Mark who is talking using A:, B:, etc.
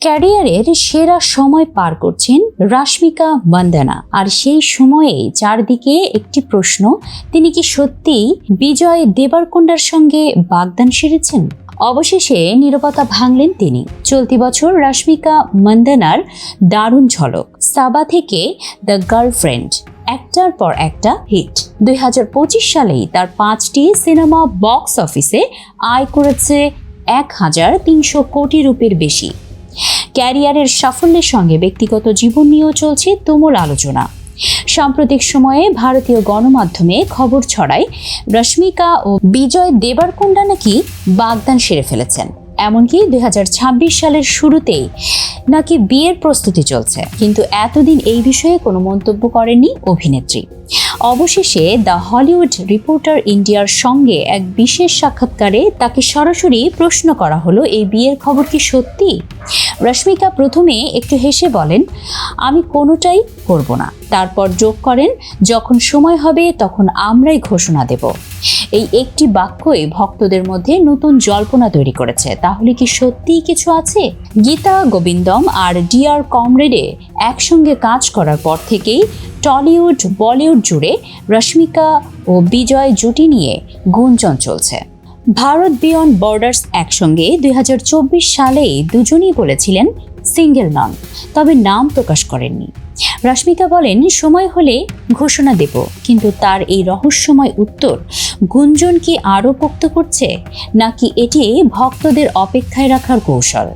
A: ক্যারিয়ারের সেরা সময় পার করছেন রাশমিকা মান্দানা। আর সেই সময়ে চারদিকে একটি প্রশ্ন, তিনি কি সত্যিই বিজয় দেবরকোন্ডার সঙ্গে বাগদান সেরেছেন? অবশেষে নীরবতা ভাঙলেন তিনি। চলতি বছর রাশমিকা মান্দানার দারুণ ঝলক, সাবা থেকে দ্য গার্লফ্রেন্ড, একটার পর একটা হিট। 2025 সালেই তার 5টি সিনেমা বক্স অফিসে আয় করেছে 1300 কোটি রুপির বেশি। ক্যারিয়ারের সাফল্যের সঙ্গে ব্যক্তিগত জীবন নিয়েও চলছে তুমুল আলোচনা। সাম্প্রতিক সময়ে ভারতীয় গণমাধ্যমে খবর ছড়ায় রশ্মিকা ও বিজয় দেবরকোন্ডা নাকি বাগদান সেরে ফেলেছেন। এমনকি 2026 সালের শুরুতেই নাকি বিয়ের প্রস্তুতি চলছে, কিন্তু এতদিন এই বিষয়ে কোনো মন্তব্য করেননি অভিনেত্রী। অবশেষে দ্য হলিউড রিপোর্টার ইন্ডিয়ার সঙ্গে এক বিশেষ সাক্ষাৎকারে তাকে সরাসরি প্রশ্ন করা হলো, এই বিয়ের খবর কি সত্যি? রশ্মিকা প্রথমে একটু হেসে বলেন, আমি কোনোটাই করব না। তারপর যোগ করেন, যখন সময় হবে তখন আমরাই ঘোষণা দেব। এই একটি বাক্যই ভক্তদের মধ্যে নতুন জল্পনা তৈরি করেছে। তাহলে কি সত্যিই কিছু আছে? গীতা গোবিন্দম আর ডিয়ার কমরেডে একসঙ্গে কাজ করার পর থেকেই টলিউড বলিউড জুড়ে রশ্মিকা ও বিজয় জুটি নিয়ে গুঞ্জন চলছে। ভারত বিয়ন্ড বর্ডার্স একসঙ্গে 2024 সালেই দুজনেই বলেছিলেন সিঙ্গেল নন, তবে নাম প্রকাশ করেননি। রশ্মিকা বলেন, সময় হলে ঘোষণা দেব, কিন্তু তার এই রহস্যময় উত্তর গুঞ্জন কি আরও পোক্ত করছে, নাকি এটি ভক্তদের অপেক্ষায় রাখার কৌশল?